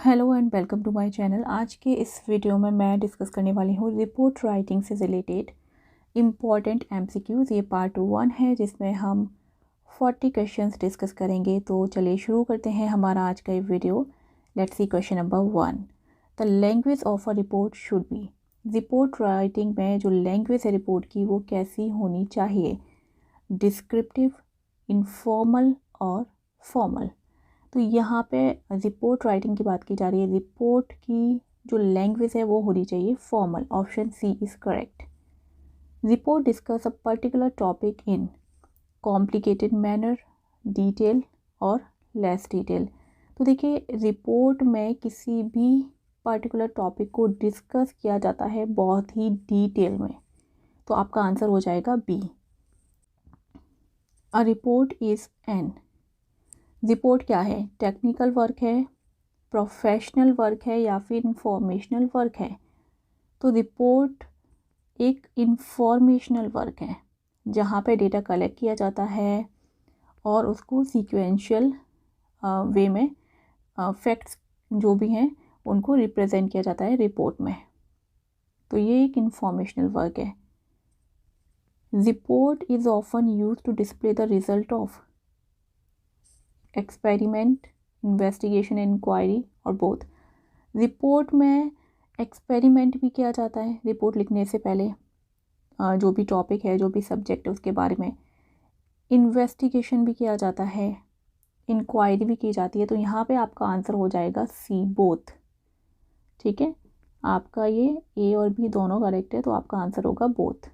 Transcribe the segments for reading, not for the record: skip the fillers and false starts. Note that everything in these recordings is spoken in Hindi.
Hello and welcome to my channel. आज के इस वीडियो में मैं डिस्कस करने वाली हूँ रिपोर्ट राइटिंग से रिलेटेड इम्पॉर्टेंट एमसीक्यूज़। ये पार्ट 1 है जिसमें हम 40 क्वेश्चंस डिस्कस करेंगे। तो चलिए शुरू करते हैं हमारा आज का ये video. Let's see question number 1। The language of a report should be. Report writing में जो लैंग्वेज है रिपोर्ट की वो कैसी होनी चाहिए? डिस्क्रिप्टिव, इनफॉर्मल और फॉर्मल। तो यहाँ पे रिपोर्ट राइटिंग की बात की जा रही है। रिपोर्ट की जो लैंग्वेज है वो होनी चाहिए formal. Option C is correct. Report discuss a particular topic in complicated manner, detail और लेस डिटेल। तो देखिए, रिपोर्ट में किसी भी पर्टिकुलर टॉपिक को डिस्कस किया जाता है बहुत ही डिटेल में। तो आपका आंसर हो जाएगा B. A report is an. Report क्या है? टेक्निकल वर्क है, प्रोफेशनल वर्क है या फिर इंफॉर्मेशनल वर्क है? तो रिपोर्ट एक इंफॉर्मेशनल वर्क है जहाँ पे डेटा कलेक्ट किया जाता है और उसको सीक्वेंशियल वे में फैक्ट्स जो भी हैं उनको रिप्रेजेंट किया जाता है रिपोर्ट में। तो ये एक इंफॉर्मेशनल वर्क है। Report is often use to display the result of experiment, investigation, inquiry और बोथ। रिपोर्ट में एक्सपेरिमेंट भी किया जाता है रिपोर्ट लिखने से पहले, जो भी टॉपिक है, जो भी सब्जेक्ट है उसके बारे में। इन्वेस्टिगेशन भी किया जाता है, इंक्वायरी भी की जाती है। तो यहाँ पे आपका आंसर हो जाएगा सी, बोथ। ठीक है, आपका ये ए और बी दोनों करेक्ट है, तो आपका आंसर होगा both.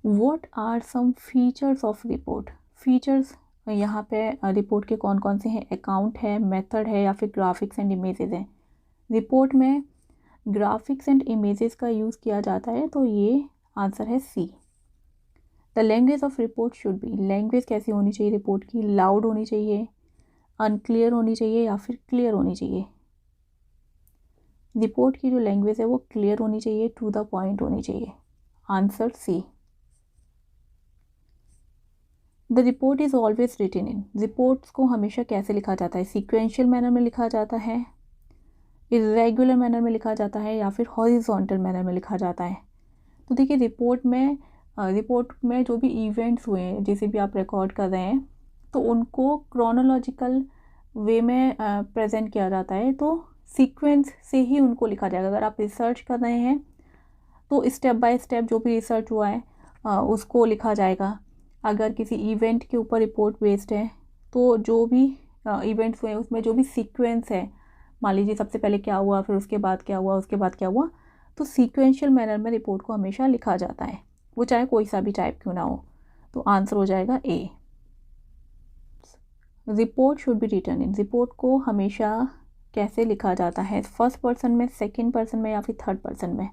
What are some features of report? Features यहाँ पे रिपोर्ट के कौन कौन से हैं? अकाउंट है, मेथड है या फिर ग्राफिक्स एंड इमेजेस हैं? रिपोर्ट में ग्राफिक्स एंड इमेजेस का यूज़ किया जाता है, तो ये आंसर है C. The language of report should be. Language कैसी होनी चाहिए रिपोर्ट की? लाउड होनी चाहिए, अनक्लियर होनी चाहिए या फिर क्लियर होनी चाहिए? रिपोर्ट की जो लैंग्वेज है वो क्लियर होनी चाहिए, टू द पॉइंट होनी चाहिए। Answer C. The report is always written in. Reports को हमेशा कैसे लिखा जाता है? सीक्वेंशियल मैनर में लिखा जाता है, इरेगुलर मैनर में लिखा जाता है या फिर हॉरिजॉन्टल मैनर में लिखा जाता है? तो देखिए, रिपोर्ट में जो भी इवेंट्स हुए हैं, जैसे भी आप रिकॉर्ड कर रहे हैं, तो उनको क्रोनोलॉजिकल वे में प्रेजेंट किया जाता है। तो सीक्वेंस से ही उनको लिखा जाएगा। अगर आप रिसर्च कर रहे हैं तो स्टेप बाय स्टेप जो भी रिसर्च हुआ है उसको लिखा जाएगा। अगर किसी इवेंट के ऊपर रिपोर्ट बेस्ड है तो जो भी इवेंट्स हुए उसमें जो भी सीक्वेंस है, मान लीजिए सबसे पहले क्या हुआ, फिर उसके बाद क्या हुआ, उसके बाद क्या हुआ, तो सीक्वेंशियल मैनर में रिपोर्ट को हमेशा लिखा जाता है, वो चाहे कोई सा भी टाइप क्यों ना हो। तो आंसर हो जाएगा A. Report should be written in. Report को हमेशा कैसे लिखा जाता है? फर्स्ट पर्सन में, सेकेंड पर्सन में या फिर थर्ड पर्सन में?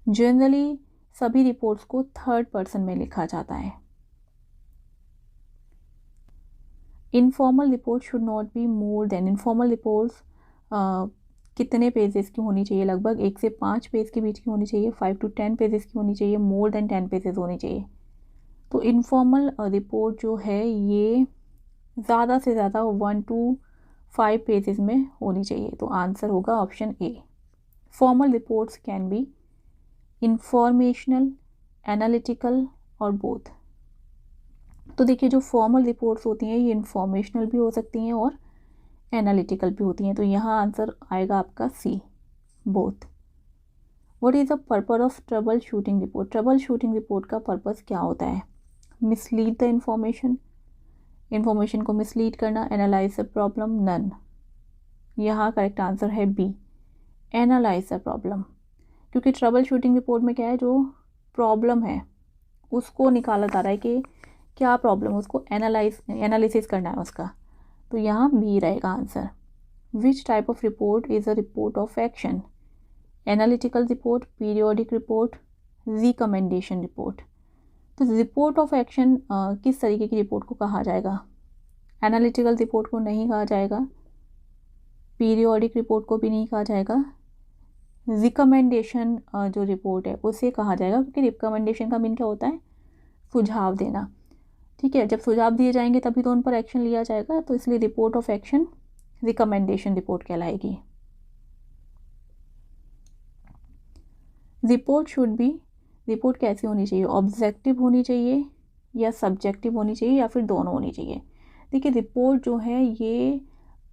जनरली सभी रिपोर्ट्स को थर्ड पर्सन में लिखा जाता है। Informal report should not be more than. Informal reports कितने पेजेस की होनी चाहिए? लगभग 1 से 5 पेज के बीच की होनी चाहिए, 5 to 10 पेजेस की होनी चाहिए, मोर देन 10 पेजेस होनी चाहिए। तो इनफॉर्मल रिपोर्ट जो है ये ज़्यादा से ज़्यादा 1 to 5 पेजेस में होनी चाहिए। तो आंसर होगा option A. Formal reports can B informational, analytical और बोथ। तो देखिए, जो फॉर्मल रिपोर्ट्स होती हैं ये इंफॉर्मेशनल भी हो सकती हैं और एनालिटिकल भी होती हैं। तो यहाँ आंसर आएगा आपका C, both. What is the purpose of troubleshooting report? Troubleshooting report का पर्पस क्या होता है? मिसलीड द इंफॉर्मेशन को मिसलीड करना, एनालाइज द प्रॉब्लम, नन। यहाँ करेक्ट आंसर है बी, एनालाइज द प्रॉब्लम। क्योंकि ट्रबल शूटिंग रिपोर्ट में क्या है, जो प्रॉब्लम है उसको निकाला जा रहा है कि क्या प्रॉब्लम, उसको एनालिसिस करना है उसका। तो यहाँ बी रहेगा answer. Which type of report is a report of action? Analytical report, periodic report, recommendation report. तो रिपोर्ट ऑफ एक्शन किस तरीके की रिपोर्ट को कहा जाएगा? एनालिटिकल रिपोर्ट को नहीं कहा जाएगा, पीरियोडिक रिपोर्ट को भी नहीं कहा जाएगा, रिकमेंडेशन जो रिपोर्ट है उसे कहा जाएगा, क्योंकि रिकमेंडेशन का मीन क्या होता है? सुझाव देना। ठीक है, जब सुझाव दिए जाएंगे तभी तो उन पर एक्शन लिया जाएगा, तो इसलिए report of action recommendation report कहलाएगी। रिपोर्ट शुड बी, रिपोर्ट कैसी होनी चाहिए, ऑब्जेक्टिव होनी चाहिए या सब्जेक्टिव होनी चाहिए या फिर दोनों होनी चाहिए। देखिए रिपोर्ट जो है ये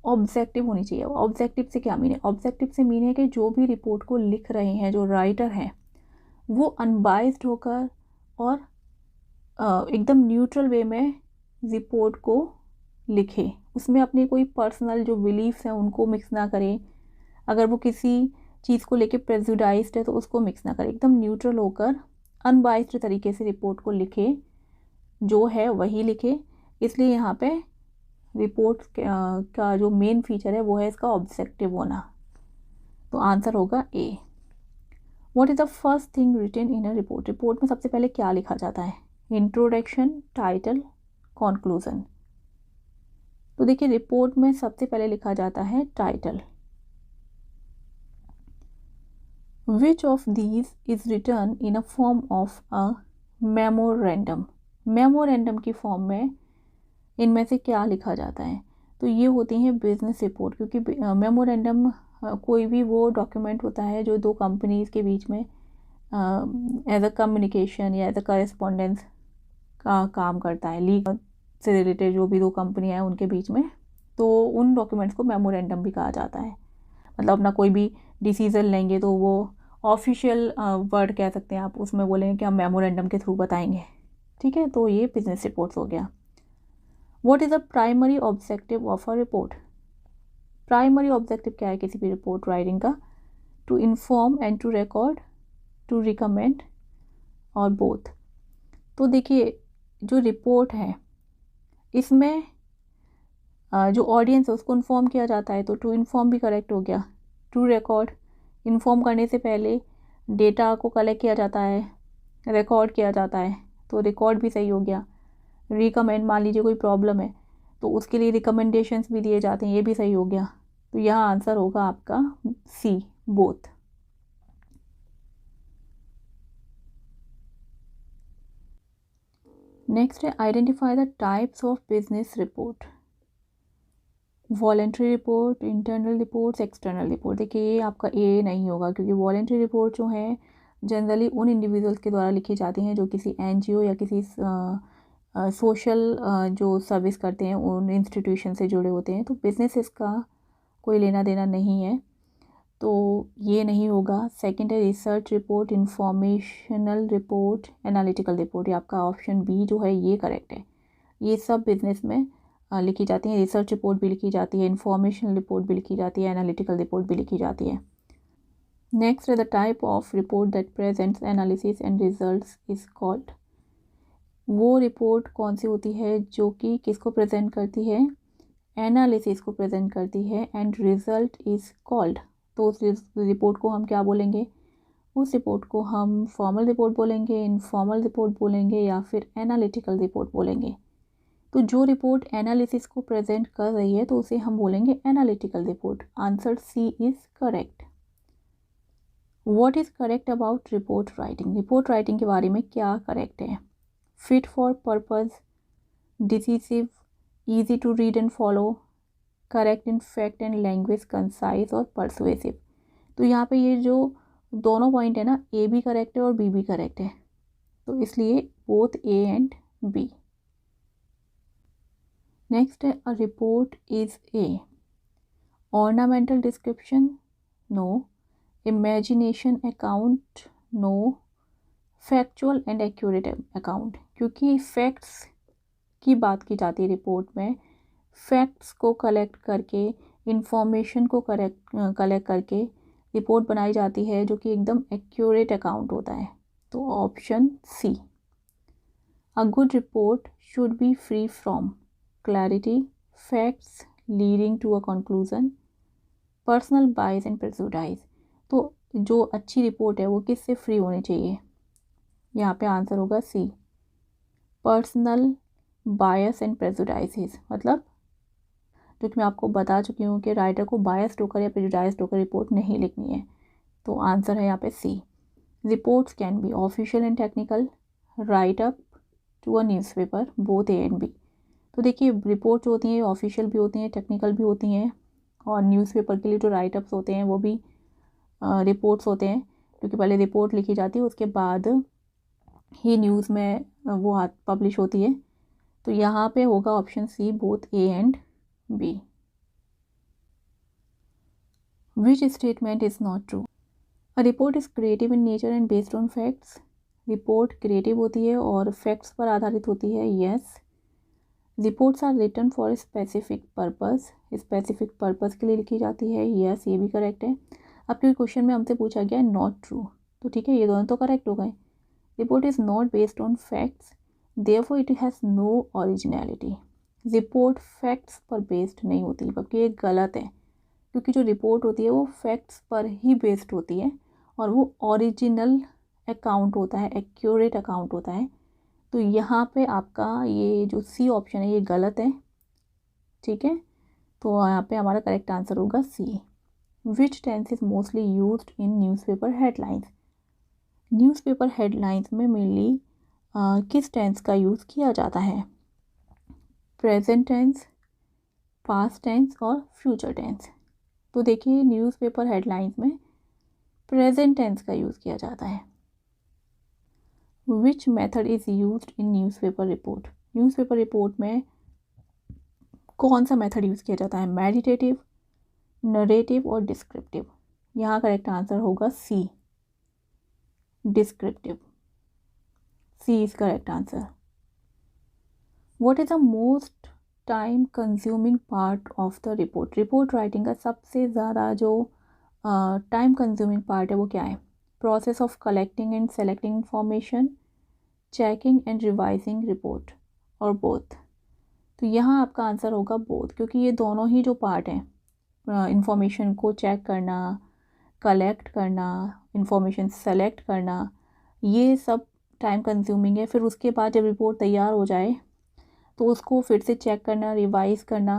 ऑब्जेक्टिव होनी चाहिए। ऑब्जेक्टिव से क्या मीन है, ऑब्जेक्टिव से मीन है कि जो भी रिपोर्ट को लिख रहे हैं, जो राइटर हैं, वो अनबाइस्ड होकर और एकदम न्यूट्रल वे में रिपोर्ट को लिखे, उसमें अपने कोई पर्सनल जो बिलीफ्स हैं उनको मिक्स ना करें, अगर वो किसी चीज़ को लेके प्रेजुडाइज्ड है तो उसको मिक्स ना करें, एकदम न्यूट्रल होकर अनबाइस्ड तरीके से रिपोर्ट को लिखे, जो है वही लिखे। इसलिए यहाँ पे रिपोर्ट का जो मेन फीचर है वो है इसका ऑब्जेक्टिव होना। तो आंसर होगा A. What is the first thing written in a report, report में सबसे पहले क्या लिखा जाता है, इंट्रोडक्शन, टाइटल, कॉन्क्लूज़न। तो देखिए रिपोर्ट में सबसे पहले लिखा जाता है title. Which of these is return in a form of a memorandum, memorandum की फॉर्म में इनमें से क्या लिखा जाता है, तो ये होती हैं बिजनेस रिपोर्ट, क्योंकि मेमोरेंडम कोई भी वो डॉक्यूमेंट होता है जो दो कंपनीज़ के बीच में एज अ कम्युनिकेशन या एज अ करेस्पॉन्डेंस का काम करता है, लीगल से रिलेटेड जो भी दो कंपनियां हैं उनके बीच में, तो उन डॉक्यूमेंट्स को मेमोरेंडम भी कहा जाता है। मतलब अपना कोई भी डिसीजन लेंगे तो वो ऑफिशियल वर्ड कह सकते हैं आप, उसमें बोलेंगे कि हम मेमोरेंडम के थ्रू बताएंगे। ठीक है, तो ये बिजनेस रिपोर्ट्स हो गया। What is the primary objective of a report, primary objective क्या है किसी भी रिपोर्ट राइटिंग का, to inform and to record, to recommend और बोथ। तो देखिए जो रिपोर्ट है इसमें जो ऑडियंस है उसको इन्फॉर्म किया जाता है, तो टू इन्फॉर्म भी करेक्ट हो गया। टू रिकॉर्ड, इन्फॉर्म करने से पहले डेटा को कलेक्ट किया जाता है, रिकॉर्ड किया जाता है, तो रिकॉर्ड भी सही हो गया। रिकमेंड, मान लीजिए कोई प्रॉब्लम है तो उसके लिए रिकमेंडेशंस भी दिए जाते हैं, ये भी सही हो गया। तो यहाँ आंसर होगा आपका सी, बोथ। नेक्स्ट है identify the types of business report, voluntary report, internal reports, external report. देखिए ये आपका ए नहीं होगा, क्योंकि वॉलेंट्री रिपोर्ट जो है जनरली उन इंडिविजुअल्स के द्वारा लिखी जाती हैं जो किसी एनजीओ या किसी सोशल जो सर्विस करते हैं उन इंस्टीट्यूशन से जुड़े होते हैं, तो बिजनेस का कोई लेना देना नहीं है, तो ये नहीं होगा। सेकंड है research report, informational report, analytical report, ये आपका ऑप्शन बी जो है ये करेक्ट है। ये सब बिजनेस में लिखी जाती है, रिसर्च रिपोर्ट भी लिखी जाती है, इंफॉर्मेशनल रिपोर्ट भी लिखी जाती है, एनालिटिकल रिपोर्ट भी लिखी जाती है। नेक्स्ट है the type of report that presents analysis and results is called, वो रिपोर्ट कौन सी होती है जो कि किसको प्रेजेंट करती है, एनालिसिस को प्रेजेंट करती है, एंड रिजल्ट इज़ कॉल्ड, तो उस रिपोर्ट को हम क्या बोलेंगे, उस रिपोर्ट को हम फॉर्मल रिपोर्ट बोलेंगे, इनफॉर्मल रिपोर्ट बोलेंगे या फिर एनालिटिकल रिपोर्ट बोलेंगे। तो जो रिपोर्ट एनालिसिस को प्रेजेंट कर रही है तो उसे हम बोलेंगे analytical report. Answer C is correct. What is correct about report writing, report writing के बारे में क्या करेक्ट है, fit for purpose, decisive, easy to read and follow, correct in fact and language, concise और परसुएसिव। तो यहाँ पे ये जो दोनों पॉइंट है ना, ए भी करेक्ट है और बी भी करेक्ट है, तो इसलिए both A and B. Next है a report is a ornamental description, no, imagination account, no, factual and accurate account, क्योंकि फैक्ट्स की बात की जाती है रिपोर्ट में, फैक्ट्स को कलेक्ट करके, इंफॉर्मेशन को कलेक्ट करके रिपोर्ट बनाई जाती है जो कि एकदम एक्यूरेट अकाउंट होता है, तो option C. A good report should be free from clarity, facts leading to a conclusion, personal bias and prejudice. तो जो अच्छी रिपोर्ट है वो किससे फ्री होनी चाहिए, यहाँ पे आंसर होगा सी, पर्सनल बायस एंड प्रेजुडाइज। मतलब जो कि मैं आपको बता चुकी हूँ कि राइटर को बायस्ड होकर या प्रेजुडाइज्ड होकर रिपोर्ट नहीं लिखनी है, तो आंसर है यहाँ पे C. Reports can be official and technical, write up, to a newspaper both A and B. तो देखिए रिपोर्ट जो होती हैं ऑफिशियल भी होती हैं, टेक्निकल भी होती हैं, और न्यूज़पेपर के लिए जो राइटअप्स होते हैं वो भी रिपोर्ट्स होते हैं, क्योंकि पहले रिपोर्ट लिखी जाती है उसके बाद ही न्यूज़ में वो पब्लिश होती है। तो यहाँ पे होगा option C both A and B. Which statement is not true? A report is creative in nature and based on facts. Report creative होती है और फैक्ट्स पर आधारित होती है, yes. Reports are written for specific purpose, specific purpose के लिए लिखी जाती है, यस, ये भी करेक्ट है। अब क्योंकि क्वेश्चन में हमसे पूछा गया नॉट ट्रू, तो ठीक है, ये दोनों तो करेक्ट हो गए। Report is not based on facts, therefore it has no originality. Report facts पर बेस्ड नहीं होती, बल्कि ये गलत है, क्योंकि जो रिपोर्ट होती है वो फैक्ट्स पर ही बेस्ड होती है और वो ओरिजिनल अकाउंट होता है, एक्यूरेट अकाउंट होता है। तो यहाँ पे आपका ये जो सी ऑप्शन है ये गलत है, ठीक है। तो यहाँ पे हमारा करेक्ट आंसर होगा C. Which tense is mostly used in newspaper headlines? Newspaper headlines में मेनली किस टेंस का यूज़ किया जाता है? प्रेजेंट टेंस, पास्ट टेंस और फ्यूचर टेंस। तो देखिए न्यूज़पेपर हेडलाइंस में प्रेजेंट टेंस का यूज़ किया जाता है। Which method is used in newspaper report? Newspaper report में कौन सा मेथड यूज़ किया जाता है? मेडिटेटिव, नरेटिव और डिस्क्रिप्टिव। यहाँ करेक्ट आंसर होगा C, descriptive. C is correct answer. What is the most time consuming part of the report? Report writing का सबसे ज़्यादा जो टाइम कंज्यूमिंग पार्ट है वो क्या है? Process of collecting and selecting information, checking and revising report, और बोथ। तो यहाँ आपका आंसर होगा बोथ, क्योंकि ये दोनों ही जो पार्ट हैं, इंफॉर्मेशन को चेक करना, कलेक्ट करना, इंफॉर्मेशन सेलेक्ट करना, ये सब टाइम कंज्यूमिंग है। फिर उसके बाद जब रिपोर्ट तैयार हो जाए तो उसको फिर से चेक करना, रिवाइज करना,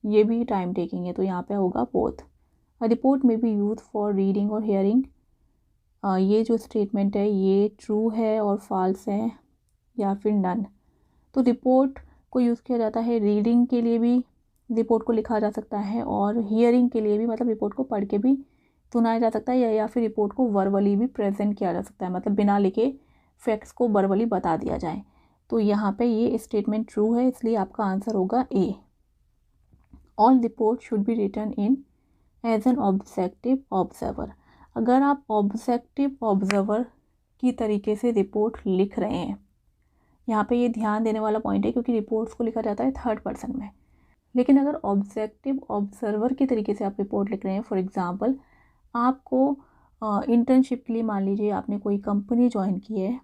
ये भी टाइम टेकिंग है। तो यहाँ पे होगा बोथ। अ रिपोर्ट में बी यूज फॉर रीडिंग और हेयरिंग। ये जो स्टेटमेंट है ये ट्रू है और फॉल्स है या फिर नन। तो रिपोर्ट को यूज़ किया जाता है रीडिंग के लिए भी, रिपोर्ट को लिखा जा सकता है, और हियरिंग के लिए भी, मतलब रिपोर्ट को पढ़ के भी सुनाया जा सकता है, या फिर रिपोर्ट को वर्बली भी प्रेजेंट किया जा सकता है, मतलब बिना लिखे फैक्ट्स को वर्बली बता दिया जाए। तो यहाँ पे ये स्टेटमेंट ट्रू है, इसलिए आपका आंसर होगा A. All report should be written in as an objective observer. अगर आप ऑब्जेक्टिव ऑब्जर्वर की तरीके से रिपोर्ट लिख रहे हैं, यहाँ पे ये ध्यान देने वाला पॉइंट है, क्योंकि रिपोर्ट्स को लिखा जाता है थर्ड पर्सन में। लेकिन अगर ऑब्जेक्टिव ऑब्जर्वर के तरीके से आप रिपोर्ट लिख रहे हैं, फॉर एग्जांपल आपको इंटर्नशिप के लिए मान लीजिए आपने कोई कंपनी ज्वाइन की है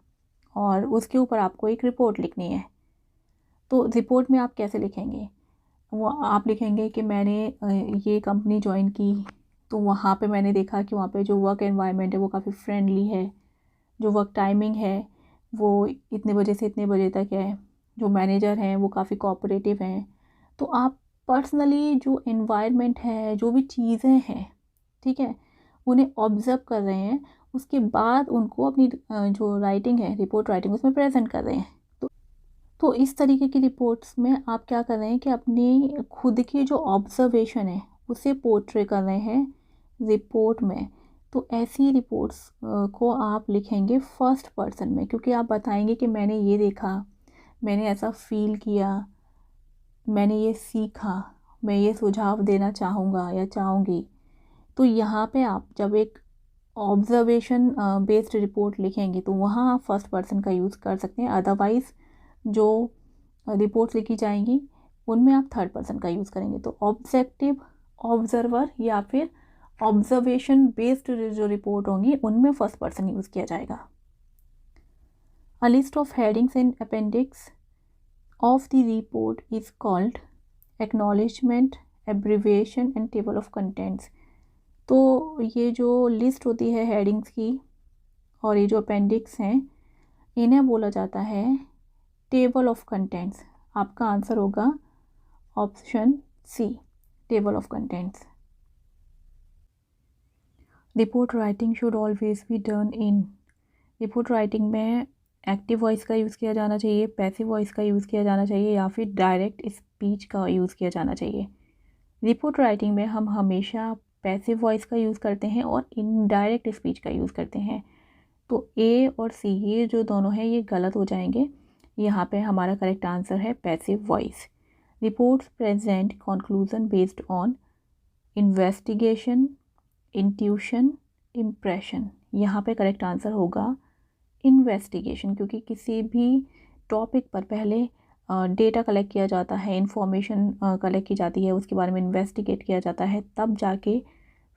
और उसके ऊपर आपको एक रिपोर्ट लिखनी है, तो रिपोर्ट में आप कैसे लिखेंगे? वो आप लिखेंगे कि मैंने ये कंपनी ज्वाइन की, तो वहाँ पे मैंने देखा कि वहाँ पे जो वर्क एनवायरनमेंट है वो काफ़ी फ्रेंडली है, जो वर्क टाइमिंग है वो इतने बजे से इतने बजे तक है, जो मैनेजर हैं वो काफ़ी कोऑपरेटिव हैं। तो आप पर्सनली जो एनवायरनमेंट है, जो भी चीज़ें हैं, ठीक है, उन्हें ऑब्ज़र्व कर रहे हैं, उसके बाद उनको अपनी जो राइटिंग है, रिपोर्ट राइटिंग, उसमें प्रेजेंट कर रहे हैं। तो इस तरीके की रिपोर्ट्स में आप क्या कर रहे हैं कि अपनी खुद की जो ऑब्जर्वेशन है उसे पोर्ट्रे कर रहे हैं रिपोर्ट में। तो ऐसी रिपोर्ट्स को आप लिखेंगे फर्स्ट पर्सन में, क्योंकि आप बताएंगे कि मैंने ये देखा, मैंने ऐसा फील किया, मैंने ये सीखा, मैं ये सुझाव देना चाहूँगा या चाहूँगी। तो यहाँ पे आप जब एक ऑब्जर्वेशन बेस्ड रिपोर्ट लिखेंगे तो वहाँ आप फर्स्ट पर्सन का यूज़ कर सकते हैं। अदरवाइज़ जो रिपोर्ट्स लिखी जाएंगी उनमें आप थर्ड पर्सन का यूज़ करेंगे। तो ऑब्जेक्टिव ऑब्जर्वर या फिर ऑब्जर्वेशन बेस्ड जो रिपोर्ट होंगी उनमें फर्स्ट पर्सन यूज़ किया जाएगा। A list of headings and appendix of the report is called acknowledgement, abbreviation and table of contents. तो ये जो लिस्ट होती है हेडिंग्स की और ये जो अपेंडिक्स हैं, इन्हें बोला जाता है टेबल ऑफ कंटेंट्स। आपका आंसर होगा option C, table of contents. Report writing should always be done in. Report writing में एक्टिव वॉइस का यूज़ किया जाना चाहिए, पैसिव वॉइस का यूज़ किया जाना चाहिए, या फिर डायरेक्ट स्पीच का यूज़ किया जाना चाहिए। रिपोर्ट राइटिंग में हम हमेशा पैसिव वॉइस का यूज़ करते हैं और इनडायरेक्ट स्पीच का यूज़ करते हैं। तो ए और सी ये जो दोनों हैं ये गलत हो जाएंगे। यहाँ पे हमारा करेक्ट आंसर है passive voice. Reports present conclusion based on investigation, intuition, impression. यहाँ पे करेक्ट आंसर होगा इन्वेस्टिगेशन, क्योंकि किसी भी टॉपिक पर पहले डेटा कलेक्ट किया जाता है, इंफॉर्मेशन कलेक्ट की जाती है, उसके बारे में इन्वेस्टिगेट किया जाता है, तब जाके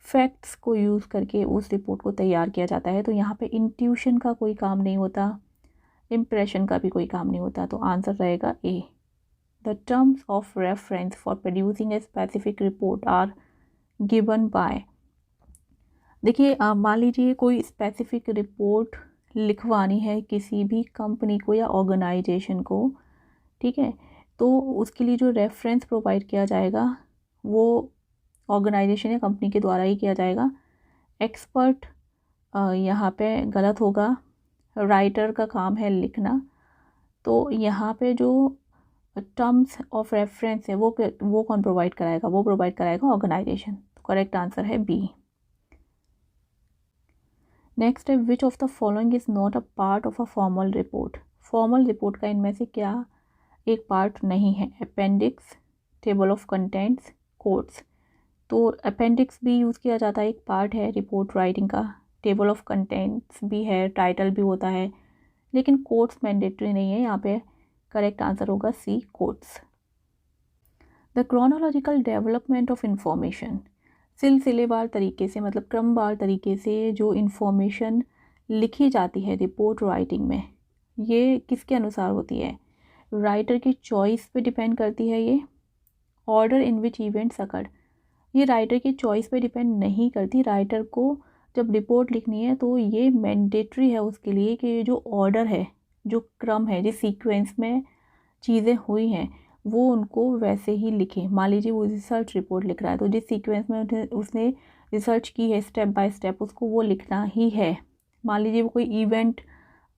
फैक्ट्स को यूज़ करके उस रिपोर्ट को तैयार किया जाता है। तो यहाँ पे इंट्यूशन का कोई काम नहीं होता, इम्प्रेशन का भी कोई काम नहीं होता। तो आंसर रहेगा A. The terms of reference for producing a specific report are given by. देखिए मान लीजिए कोई स्पेसिफिक रिपोर्ट लिखवानी है किसी भी कंपनी को या ऑर्गेनाइजेशन को, ठीक है, तो उसके लिए जो रेफरेंस प्रोवाइड किया जाएगा वो ऑर्गेनाइजेशन या कंपनी के द्वारा ही किया जाएगा। एक्सपर्ट यहाँ पे गलत होगा, राइटर का काम है लिखना। तो यहाँ पे जो टर्म्स ऑफ रेफरेंस है वो कौन प्रोवाइड कराएगा? वो प्रोवाइड कराएगा ऑर्गेनाइजेशन। तो करेक्ट आंसर है बी। नेक्स्ट है which of the following is not a part of a formal report. Formal report का इनमें से क्या एक पार्ट नहीं है? Appendix, table of contents, quotes. तो अपेंडिक्स भी यूज़ किया जाता है, एक पार्ट है रिपोर्ट राइटिंग का। टेबल ऑफ कंटेंट्स भी है, टाइटल भी होता है, लेकिन कोट्स मैंडेटरी नहीं है। यहाँ पे करेक्ट आंसर होगा C, quotes. The chronological development of information. सिलसिलेवार तरीके से, मतलब क्रमवार तरीके से जो इन्फॉर्मेशन लिखी जाती है रिपोर्ट राइटिंग में, ये किसके अनुसार होती है? राइटर की चॉइस पे डिपेंड करती है ये। Order in which events occurred, ये राइटर की चॉइस पे डिपेंड नहीं करती। राइटर को जब रिपोर्ट लिखनी है तो ये मैंडेटरी है उसके लिए कि ये जो ऑर्डर है, जो क्रम है, जिस सीक्वेंस में चीज़ें हुई हैं वो उनको वैसे ही लिखें। मान लीजिए वो रिसर्च रिपोर्ट लिख रहा है, तो जिस सीक्वेंस में उसने रिसर्च की है स्टेप बाय स्टेप, उसको वो लिखना ही है। मान लीजिए वो कोई इवेंट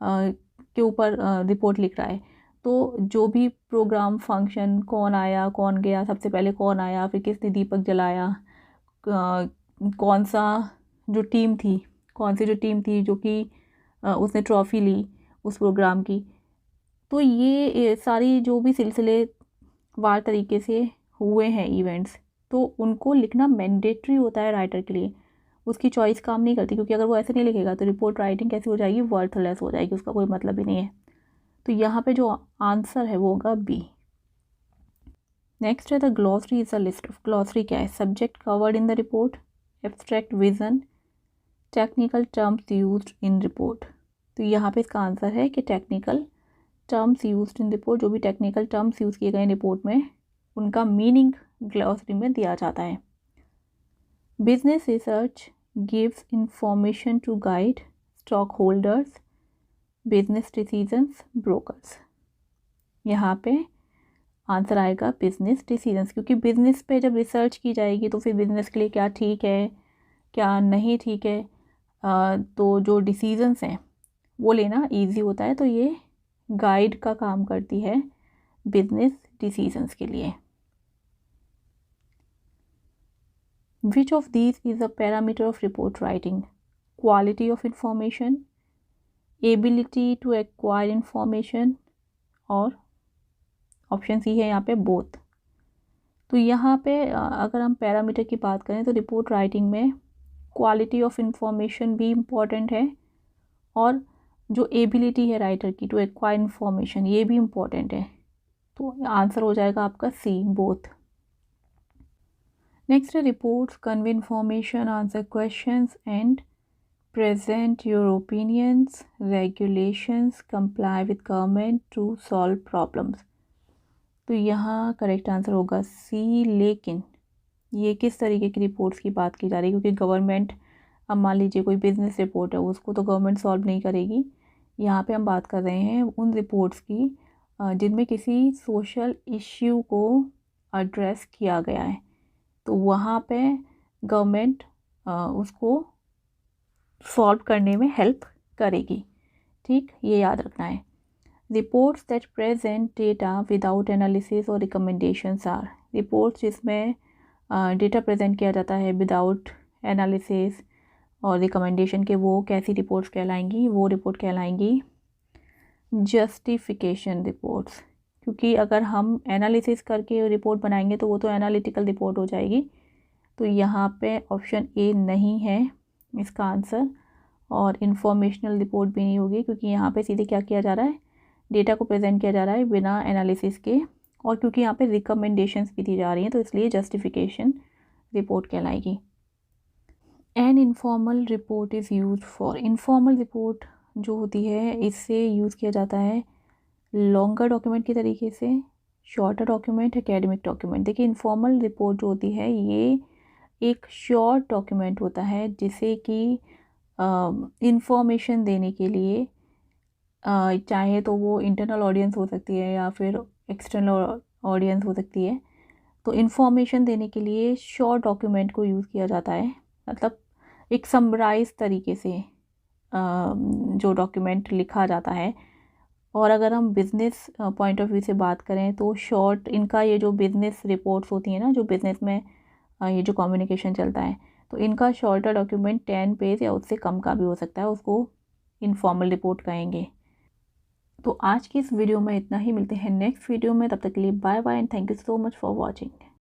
के ऊपर रिपोर्ट लिख रहा है, तो जो भी प्रोग्राम, फंक्शन, कौन आया, कौन गया, सबसे पहले कौन आया, फिर किसने दीपक जलाया, कौन सा जो टीम थी, कौन सी जो टीम थी जो कि उसने ट्रॉफ़ी ली उस प्रोग्राम की। तो ये सारी जो भी सिलसिले वार तरीके से हुए हैं इवेंट्स, तो उनको लिखना मैंडेटरी होता है राइटर के लिए। उसकी चॉइस काम नहीं करती, क्योंकि अगर वो ऐसे नहीं लिखेगा तो रिपोर्ट राइटिंग कैसी हो जाएगी? वर्थलेस हो जाएगी, उसका कोई मतलब ही नहीं है। तो यहाँ पे जो आंसर है वो होगा बी। नेक्स्ट है the glossary is a list of. Glossary क्या है? Subject covered in the report, abstract vision, technical terms used in report. तो यहाँ पे इसका आंसर है कि technical terms used in report. जो भी टेक्निकल टर्म्स यूज़ किए गए रिपोर्ट में, उनका मीनिंग ग्लॉसरी में दिया जाता है। Business research gives information to guide stock holders, business decisions, brokers. यहाँ पे आंसर आएगा बिजनेस डिसीजंस, क्योंकि बिजनेस पे जब रिसर्च की जाएगी तो फिर बिजनेस के लिए क्या ठीक है, क्या नहीं ठीक है, तो जो डिसीजंस हैं वो लेना इजी होता है। तो ये गाइड का काम करती है बिजनेस डिसीजंस के लिए। Which of these is a parameter of report writing? Quality of information, ability to acquire information, और ऑप्शन सी है यहाँ पे बोथ। तो यहाँ पे अगर हम पैरामीटर की बात करें तो रिपोर्ट राइटिंग में क्वालिटी ऑफ इंफॉर्मेशन भी इम्पॉर्टेंट है, और जो एबिलिटी है राइटर की टू एक्वायर इंफॉर्मेशन, ये भी इम्पॉर्टेंट है। तो आंसर हो जाएगा आपका सी, बोथ। नेक्स्ट है reports convey information, answer questions and present your opinions, regulations, comply with government to solve problems। तो यहाँ करेक्ट आंसर होगा सी। लेकिन ये किस तरीके की रिपोर्ट्स की बात की जा रही है? क्योंकि गवर्नमेंट, अब मान लीजिए कोई बिजनेस रिपोर्ट है, उसको तो गवर्नमेंट सॉल्व नहीं करेगी। यहाँ पे हम बात कर रहे हैं उन रिपोर्ट्स की जिनमें किसी सोशल इश्यू को एड्रेस किया गया है, तो वहाँ पे गवर्नमेंट उसको सॉल्व करने में हेल्प करेगी। ठीक, ये याद रखना है। Reports that present data without analysis और रिकमेंडेशंस आर, रिपोर्ट्स जिसमें डेटा प्रेजेंट किया जाता है विदाउट एनालिसिस और रिकमेंडेशन के, वो कैसी रिपोर्ट्स कहलाएंगी? वो रिपोर्ट कहलाएंगी जस्टिफिकेशन रिपोर्ट्स। क्योंकि अगर हम एनालिसिस करके रिपोर्ट बनाएंगे तो वो तो एनालिटिकल रिपोर्ट हो जाएगी। तो यहाँ पे ऑप्शन ए नहीं है इसका आंसर, और इंफॉर्मेशनल रिपोर्ट भी नहीं होगी, क्योंकि यहाँ पे सीधे क्या किया जा रहा है, डेटा को प्रेजेंट किया जा रहा है बिना एनालिसिस के, और क्योंकि यहाँ पे रिकमेंडेशंस भी दी जा रही हैं तो इसलिए जस्टिफिकेशन रिपोर्ट कहलाएगी। An informal report is use for, informal report जो होती है इससे यूज़ किया जाता है लॉन्गर डॉक्यूमेंट के तरीके से, शॉर्टर डॉक्यूमेंट, एकेडमिक डॉक्यूमेंट। देखिए इनफॉर्मल रिपोर्ट जो होती है ये एक शॉर्ट डॉक्यूमेंट होता है जिसे कि इंफॉर्मेशन देने के लिए, चाहे तो वो इंटरनल ऑडियंस हो सकती है या फिर एक्सटर्नल ऑडियंस हो सकती है, तो इन्फॉर्मेशन देने के लिए शॉर्ट डॉक्यूमेंट को यूज़ किया जाता है। मतलब एक समराइज तरीके से जो डॉक्यूमेंट लिखा जाता है। और अगर हम बिज़नेस पॉइंट ऑफ व्यू से बात करें तो शॉर्ट, इनका ये जो बिज़नेस रिपोर्ट्स होती हैं ना, जो बिज़नेस में ये जो कम्युनिकेशन चलता है, तो इनका शॉर्टर डॉक्यूमेंट 10 पेज या उससे कम का भी हो सकता है, उसको इनफॉर्मल रिपोर्ट कहेंगे। तो आज की इस वीडियो में इतना ही, मिलते हैं नेक्स्ट वीडियो में, तब तक के लिए bye bye and thank you so much for watching.